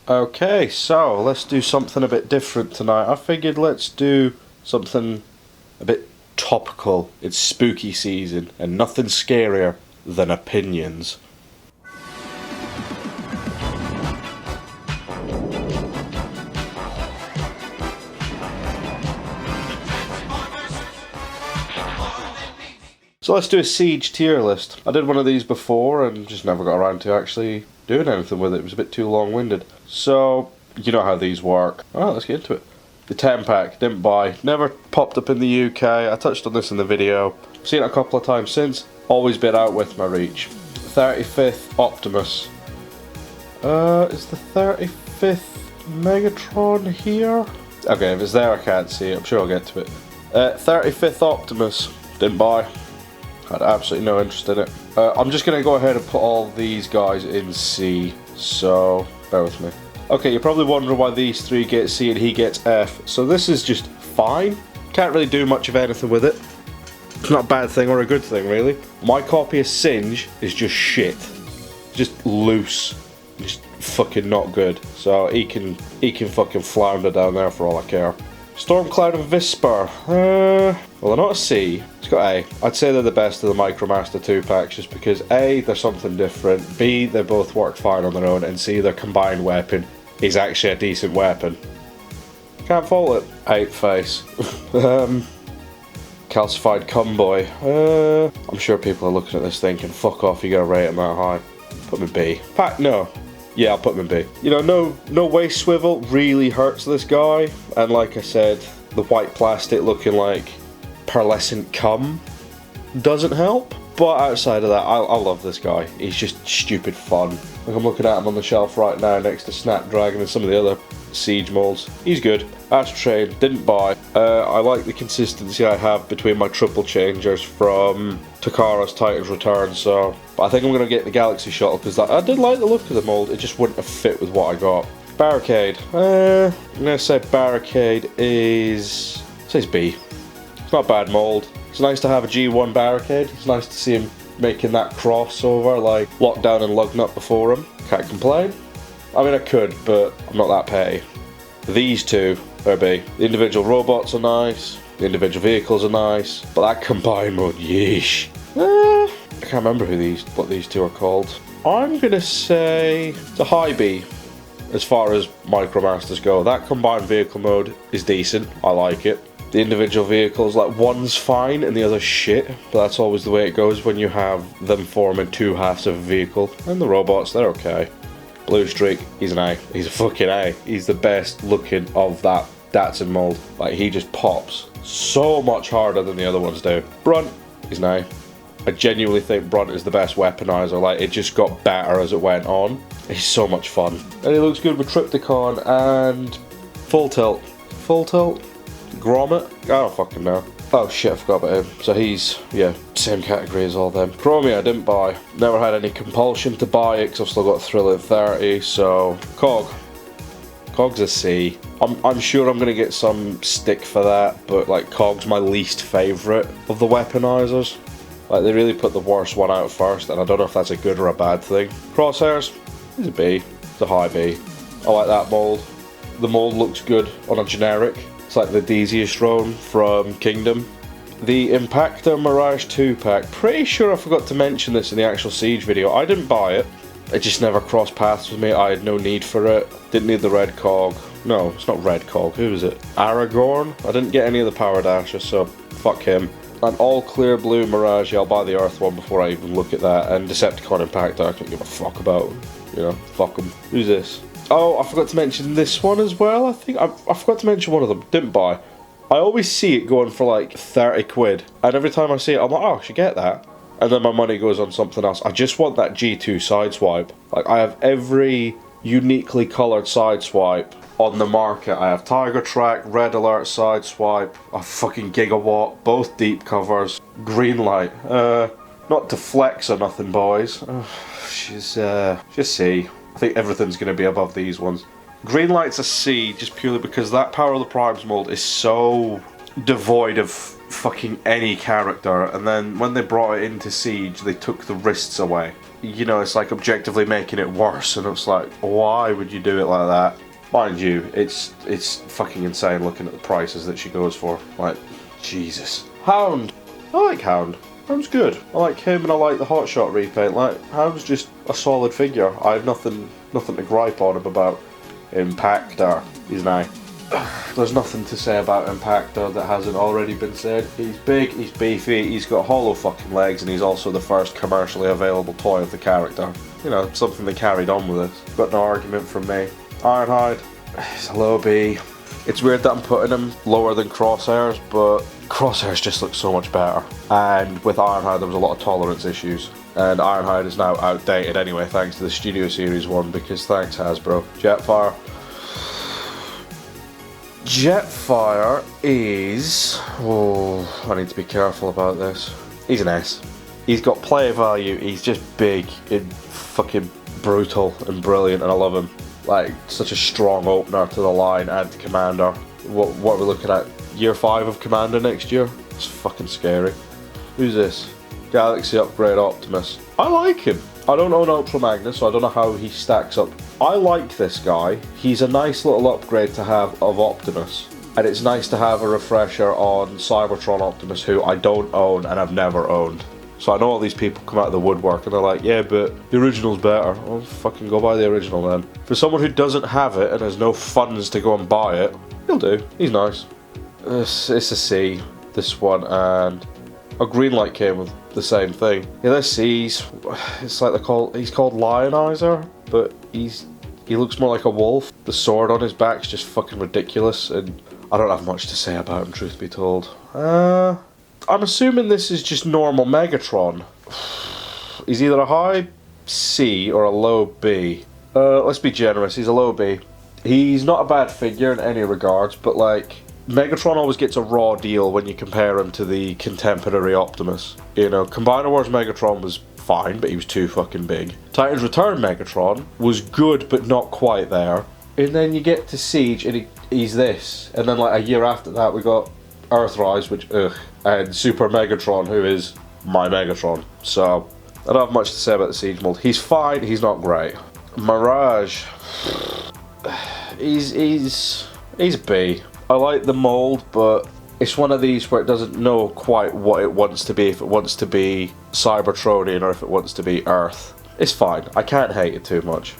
Okay, so let's do something a bit different tonight. I figured let's do something a bit topical. It's spooky season, and nothing scarier than opinions. So let's do a Siege tier list. I did one of these before and just never got around to actually doing anything with it. It was a bit too long-winded. So, you know how these work. Alright, let's get into it. The 10 pack, didn't buy. Never popped up in the UK. I touched on this in the video. Seen it a couple of times since. Always been out with my reach. 35th Optimus. Is the 35th Megatron here? Okay, if it's there I can't see it. I'm sure I'll get to it. 35th Optimus, didn't buy. Had absolutely no interest in it. I'm just going to go ahead and put all these guys in C, so bear with me. Okay, you're probably wondering why these three get C and he gets F. So this is just fine. Can't really do much of anything with it. It's not a bad thing or a good thing, really. My copy of Singe is just shit. Just loose. Just fucking not good. So he can fucking flounder down there for all I care. Stormcloud and Visper. Well, they're not a C. It's got A. I'd say they're the best of the Micromaster 2-packs just because A, they're something different, B, they both work fine on their own, and C, their combined weapon is actually a decent weapon. Can't fault it. 8 face. Calcified Cumboy. I'm sure people are looking at this thinking, fuck off, you gotta rate him that high. Put me B. No. Yeah, I'll put him in B. You know, no waist swivel really hurts this guy. And like I said, the white plastic looking like pearlescent cum doesn't help. But outside of that, I love this guy. He's just stupid fun. Like I'm looking at him on the shelf right now next to Snapdragon and some of the other Siege molds. He's good. Ashtray, didn't buy. I like the consistency I have between my triple changers from Takara's Titan's Return, so... But I think I'm going to get the Galaxy Shuttle because I did like the look of the mold, it just wouldn't have fit with what I got. Barricade. I'm going to say Barricade is... says B. It's not a bad mold. It's nice to have a G1 Barricade. It's nice to see him making that crossover like Lockdown and Lugnut before him. Can't complain. I mean I could, but I'm not that petty. These two are B. The individual robots are nice. The individual vehicles are nice. But that combined mode, yeesh. I can't remember what these two are called. I'm going to say it's a high B as far as Micromasters go. That combined vehicle mode is decent. I like it. The individual vehicles, like one's fine and the other's shit, but that's always the way it goes when you have them forming two halves of a vehicle. And the robots, they're okay. Blue Streak, he's an A. He's a fucking A. He's the best looking of that Datsun mold. Like, he just pops so much harder than the other ones do. Brunt, he's an A. I genuinely think Brunt is the best weaponizer. Like, it just got better as it went on. He's so much fun. And he looks good with Triptychon and Full Tilt. Full Tilt? Grommet? I don't fucking know. Oh shit, I forgot about him. So he's, yeah, same category as all them. Chromia, I didn't buy. Never had any compulsion to buy it because I've still got Thrill at 30, so... Cog. Cog's a C. I'm sure I'm going to get some stick for that, but like Cog's my least favourite of the weaponizers. Like they really put the worst one out first, and I don't know if that's a good or a bad thing. Crosshairs, it's a B. It's a high B. I like that mold. The mold looks good on a generic. It's like the Desiastrone from Kingdom. The Impactor Mirage 2-pack. Pretty sure I forgot to mention this in the actual Siege video. I didn't buy it. It just never crossed paths with me. I had no need for it. Didn't need the red cog. No, it's not red cog. Who is it? Aragorn? I didn't get any of the power dashes, so fuck him. An all clear blue Mirage. Yeah, I'll buy the Earth one before I even look at that. And Decepticon Impactor, I can't give a fuck about. You know, fuck them. Who's this? Oh, I forgot to mention this one as well, I think. I forgot to mention one of them. Didn't buy. I always see it going for like 30 quid. And every time I see it, I'm like, oh, I should get that. And then my money goes on something else. I just want that G2 sideswipe. Like, I have every uniquely coloured sideswipe on the market. I have Tiger Track, Red Alert sideswipe, a fucking Gigawatt, both deep covers, green light. Not to flex or nothing, boys. She's C. I think everything's going to be above these ones. Greenlight's a C just purely because that Power of the Primes mold is so devoid of fucking any character, and then when they brought it into Siege they took the wrists away. you know, it's like objectively making it worse, and it's like, why would you do it like that? Mind you, it's fucking insane looking at the prices that she goes for. Like, Jesus. Hound. I like Hound. Hound's good. I like him and I like the Hotshot repaint. Like, Hound's just a solid figure. I have nothing to gripe on him about. Impactor. He's nice. There's nothing to say about Impactor that hasn't already been said. He's big, he's beefy, he's got hollow fucking legs, and he's also the first commercially available toy of the character. You know, something they carried on with us. Got no argument from me. Ironhide. He's a low B. It's weird that I'm putting him lower than Crosshairs, but Crosshairs just look so much better. And with Ironhide there was a lot of tolerance issues. And Ironhide is now outdated anyway, thanks to the Studio Series 1, because thanks Hasbro. Jetfire. Jetfire is... oh, I need to be careful about this. He's an S. He's got play value, he's just big and fucking brutal and brilliant, and I love him. Like, such a strong opener to the line and to Commander. What are we looking at? Year 5 of Commander next year? It's fucking scary. Who's this? Galaxy Upgrade Optimus. I like him. I don't own ultramagnus, so I don't know how he stacks up. I like this guy. He's a nice little upgrade to have of Optimus. And it's nice to have a refresher on Cybertron Optimus, who I don't own and I've never owned. So I know all these people come out of the woodwork and they're like, yeah, but the original's better. Well, fucking go buy the original then. For someone who doesn't have it and has no funds to go and buy it, he'll do. He's nice. It's a C, this one, and a Greenlight came with the same thing. Yeah, there's C's. It's like he's called Lionizer, but he looks more like a wolf. The sword on his back's just fucking ridiculous, and I don't have much to say about him, truth be told. I'm assuming this is just normal Megatron. He's either a high C or a low B. Let's be generous, he's a low B. He's not a bad figure in any regards, but like, Megatron always gets a raw deal when you compare him to the contemporary Optimus. You know, Combiner Wars Megatron was fine, but he was too fucking big. Titans Return Megatron was good, but not quite there. And then you get to Siege, and he's this. And then like a year after that, we got Earthrise, which, and Super Megatron, who is my Megatron. So, I don't have much to say about the Siege mold. He's fine, he's not great. Mirage. He's a B. I like the mold, but it's one of these where it doesn't know quite what it wants to be, if it wants to be Cybertronian or if it wants to be Earth. It's fine, I can't hate it too much.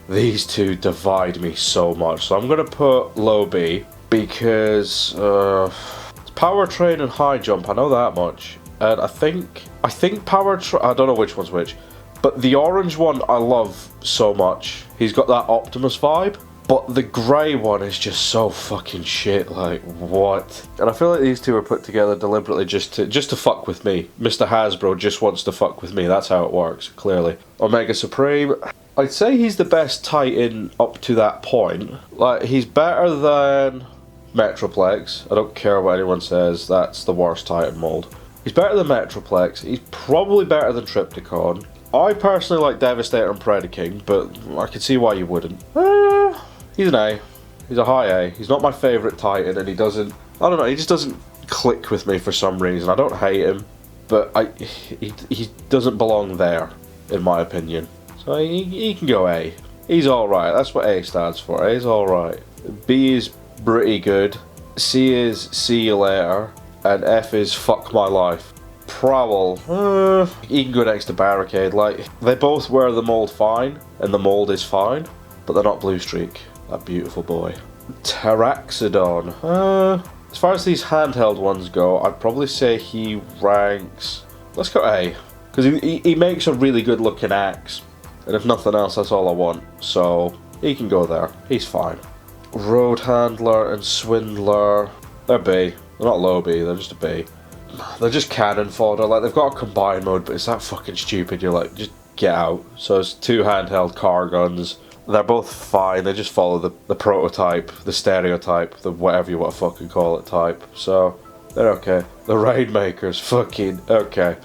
These two divide me so much, so I'm going to put low B, because it's powertrain and high jump, I know that much. And I think powertrain, I don't know which one's which, but the orange one I love so much. He's got that Optimus vibe. But the grey one is just so fucking shit, like, what? And I feel like these two are put together deliberately just to fuck with me. Mr. Hasbro just wants to fuck with me, that's how it works, clearly. omegasupreme, I'd say he's the best Titan up to that point. Like, he's better than Metroplex. I don't care what anyone says, that's the worst Titan mold. He's better than Metroplex, he's probably better than Trypticon. I personally like Devastator and Predaking, but I can see why you wouldn't. He's an A. He's a high A. He's not my favourite Titan, and he doesn't... I don't know, he just doesn't click with me for some reason. I don't hate him, but he doesn't belong there, in my opinion. So he can go A. He's alright, that's what A stands for. A is alright. B is pretty good. C is see you later. And F is fuck my life. Prowl, he can go next to Barricade. Like, they both wear the mold fine, and the mold is fine, but they're not Blue Streak. That beautiful boy. Pteroxodon. As far as these handheld ones go, I'd probably say he ranks... let's go A. Because he makes a really good looking axe. And if nothing else, that's all I want. So, he can go there. He's fine. Road Handler and Swindler. They're B. They're not low B, they're just a B. They're just cannon fodder. Like, they've got a combine mode, but it's that fucking stupid. You're like, just get out. So it's two handheld car guns. They're both fine, they just follow the prototype, the stereotype, the whatever you want to fucking call it type. So, they're okay. The Rainmakers, fucking okay.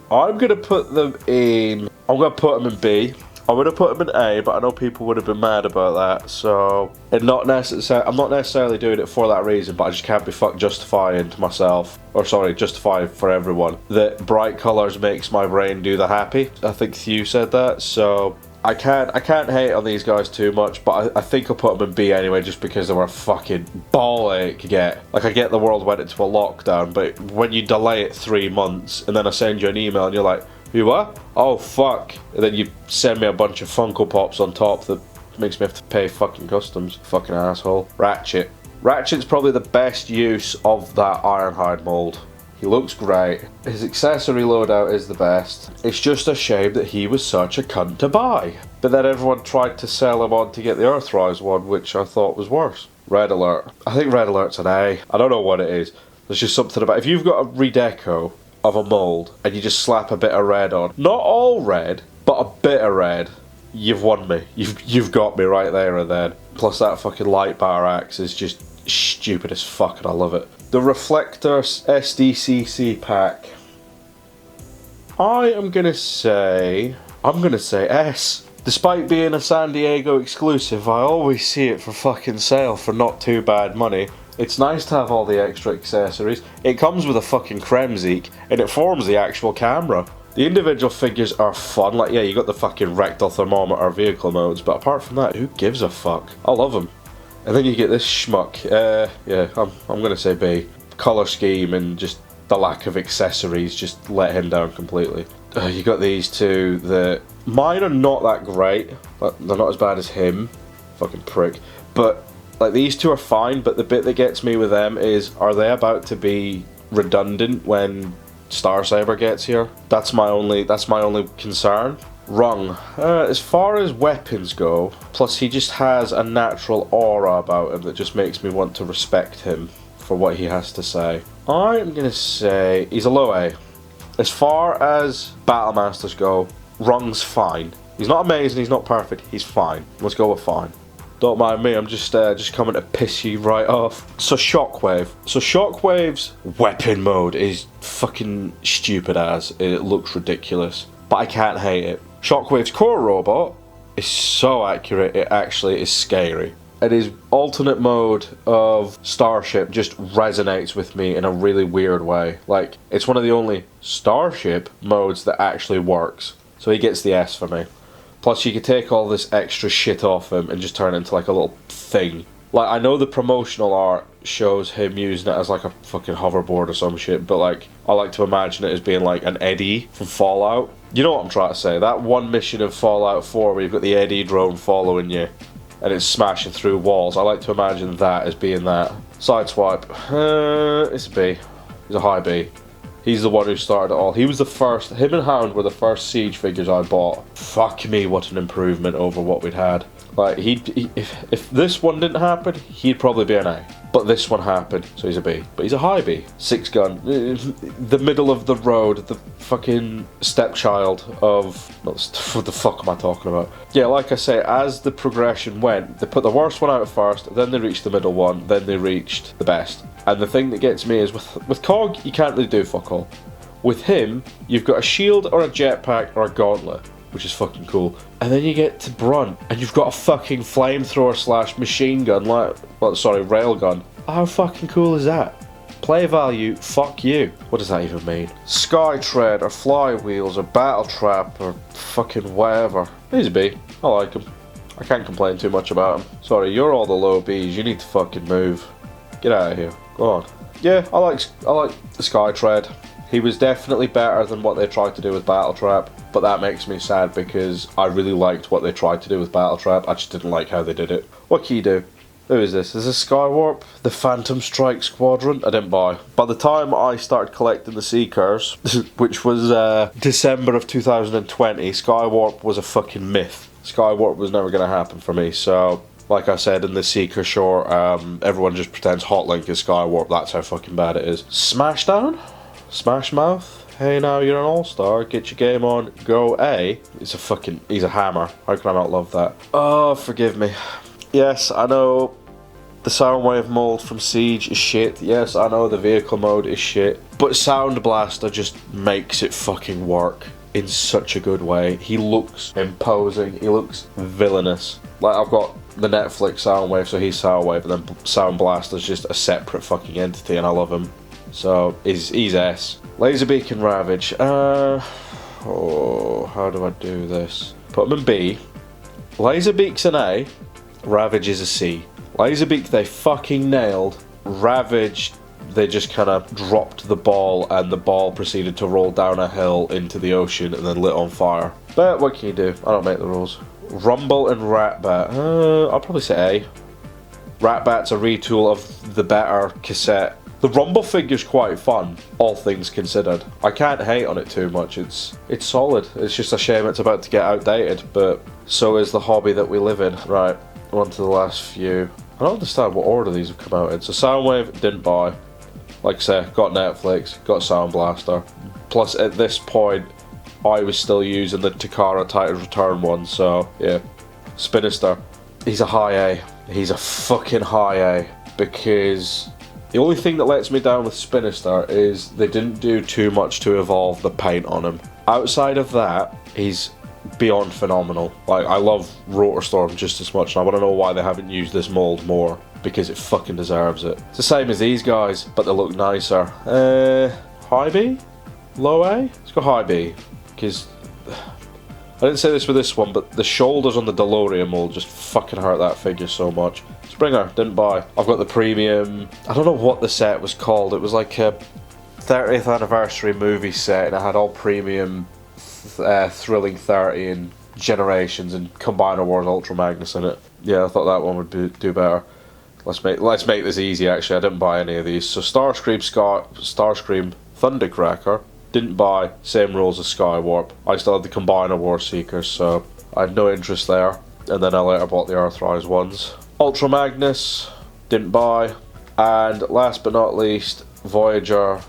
I'm gonna put them in... I'm gonna put them in B. I would have put him in A, but I know people would have been mad about that, so I'm not necessarily doing it for that reason, but I just can't be fucked justifying to myself, or sorry, justifying for everyone, that bright colours makes my brain do the happy. I think Thew said that, so I can't hate on these guys too much, but I think I'll put them in B anyway, just because they were a fucking ball ache to get. Like, I get the world went into a lockdown, but when you delay it 3 months, and then I send you an email and you're like, you what? Oh fuck. And then you send me a bunch of Funko Pops on top that makes me have to pay fucking customs. Fucking asshole. Ratchet. Ratchet's probably the best use of that ironhide mold. He looks great. His accessory loadout is the best. It's just a shame that he was such a cunt to buy. But then everyone tried to sell him on to get the earthrise one, which I thought was worse. Red Alert. I think Red Alert's an A. I don't know what it is. There's just something about, if you've got a redeco of a mold and you just slap a bit of red on, not all red, but a bit of red, you've won me. You've got me right there and then. Plus that fucking light bar axe is just stupid as fuck and I love it. The Reflector SDCC pack. I'm gonna say S. Despite being a San Diego exclusive, I always see it for fucking sale for not too bad money. It's nice to have all the extra accessories. It comes with a fucking Kremzik, and it forms the actual camera. The individual figures are fun, like yeah, you got the fucking rectal thermometer vehicle modes, but apart from that, who gives a fuck? I love them. And then you get this schmuck. Yeah, I'm gonna say B. Colour scheme and just the lack of accessories just let him down completely. You got these two that mine are not that great. They're not as bad as him. Fucking prick. But like these two are fine, but the bit that gets me with them is, are they about to be redundant when Starsaber gets here? That's my only concern. Wrong. As far as weapons go, plus he just has a natural aura about him that just makes me want to respect him for what he has to say. I'm gonna say he's a low A. As far as Battlemasters go, Wrong's fine. He's not amazing, he's not perfect, he's fine. Let's go with fine. Don't mind me, I'm just coming to piss you right off. So Shockwave. So Shockwave's weapon mode is fucking stupid as. It looks ridiculous. But I can't hate it. Shockwave's core robot is so accurate, it actually is scary. And his alternate mode of Starship just resonates with me in a really weird way. Like, it's one of the only Starship modes that actually works. So he gets the S for me. Plus you could take all this extra shit off him and just turn it into like a little thing. Like, I know the promotional art shows him using it as like a fucking hoverboard or some shit, but like, I like to imagine it as being like an Eddie from Fallout. You know what I'm trying to say? That one mission of Fallout 4 where you've got the Eddie drone following you and it's smashing through walls. I like to imagine that as being that. Sideswipe. It's a B. He's a high B. He's the one who started it all. He was the first. Him and Hound were the first Siege figures I bought. Fuck me, what an improvement over what we'd had. Like, if this one didn't happen, he'd probably be an A. But this one happened, so he's a B. But he's a high B. Sixgun. The middle of the road. The fucking stepchild of... What the fuck am I talking about? Yeah, like I say, as the progression went, they put the worst one out first, then they reached the middle one, then they reached the best. And the thing that gets me is, with Cog, you can't really do fuck all. With him, you've got a shield or a jetpack or a gauntlet, which is fucking cool. And then you get to Brunt, and you've got a fucking flamethrower / machine gun, railgun. How fucking cool is that? Play value, fuck you. What does that even mean? Skytread, or flywheels, or battle trap, or fucking whatever. He's a B. I like him. I can't complain too much about him. Sorry, you're all the low Bs, you need to fucking move. Get out of here. Go on. Yeah, I like the Skytread. He was definitely better than what they tried to do with Battle Trap, but that makes me sad because I really liked what they tried to do with Battle Trap. I just didn't like how they did it. What can you do? Who is this? Is this Skywarp? The Phantom Strike Squadron? I didn't buy. By the time I started collecting the Seekers, which was December of 2020, Skywarp was a fucking myth. Skywarp was never going to happen for me, so... Like I said in the Seeker short, everyone just pretends Hotlink is Skywarp. That's how fucking bad it is. Smashdown? Smash Mouth? Hey, now you're an all-star. Get your game on. Go A. He's a hammer. How can I not love that? Oh, forgive me. Yes, I know the Soundwave mold from Siege is shit. Yes, I know the vehicle mode is shit. But Sound Blaster just makes it fucking work. in such a good way. He looks imposing, he looks villainous. Like, I've got the Netflix Soundwave, so he's Soundwave, and then Sound Blaster's just a separate fucking entity, and I love him. So, he's S. Laserbeak and Ravage. Oh, how do I do this? Put him in B. Laserbeak's an A. Ravage is a C. Laserbeak they fucking nailed. Ravage, they just kind of dropped the ball, and the ball proceeded to roll down a hill into the ocean and then lit on fire. But what can you do? I don't make the rules. Rumble and Ratbat. I'll probably say A. Ratbat's a retool of the better cassette. The Rumble figure's quite fun, all things considered. I can't hate on it too much. It's solid. It's just a shame it's about to get outdated, but so is the hobby that we live in. Right, on to the last few. I don't understand what order these have come out in. So Soundwave, didn't buy. Like I say, got Netflix, got Sound Blaster. Plus, at this point, I was still using the Takara Titan's Return one, so yeah. Spinister, he's a high A. He's a fucking high A, because the only thing that lets me down with Spinister is they didn't do too much to evolve the paint on him. Outside of that, he's beyond phenomenal. Like, I love Rotorstorm just as much, and I want to know why they haven't used this mold more, because it fucking deserves it. It's the same as these guys, but they look nicer. High B? Low A? Let's go high B, because I didn't say this with this one, but the shoulders on the DeLorean mold just fucking hurt that figure so much. Springer, didn't buy. I've got the premium, I don't know what the set was called. It was like a 30th anniversary movie set, and it had all premium Thrilling 30 and Generations and Combiner Wars Ultramagnus in it. Yeah, I thought that one would do better. Let's make this easy. Actually, I didn't buy any of these. So Starscream, Thundercracker, didn't buy. Same rules as Skywarp. I still had the Combiner War Seekers, so I had no interest there. And then I later bought the earthrise ones. Ultramagnus, didn't buy. And last but not least, Voyager,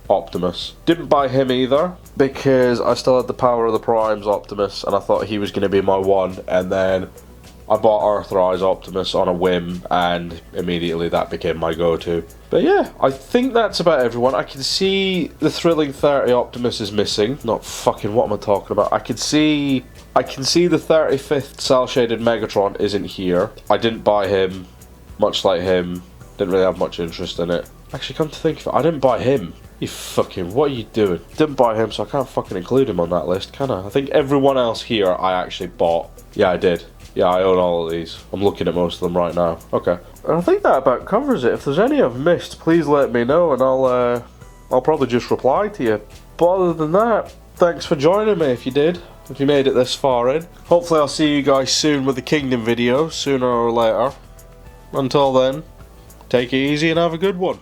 Optimus. Didn't buy him either, because I still had the Power of the Primes Optimus, and I thought he was going to be my one, and then I bought earthrise Optimus on a whim, and immediately that became my go-to. But yeah, I think that's about everyone. I can see the Thrilling 30 Optimus is missing. Not fucking what am I talking about? I can see the 35th cel-shaded Megatron isn't here. I didn't buy him, much like him. Didn't really have much interest in it. Actually, come to think of it, I didn't buy him. You fucking, what are you doing? Didn't buy him, so I can't fucking include him on that list, can I? I think everyone else here I actually bought. Yeah, I did. Yeah, I own all of these. I'm looking at most of them right now. Okay. And I think that about covers it. If there's any I've missed, please let me know, and I'll probably just reply to you. But other than that, thanks for joining me if you did. If you made it this far in. Hopefully I'll see you guys soon with the Kingdom video, sooner or later. Until then, take it easy and have a good one.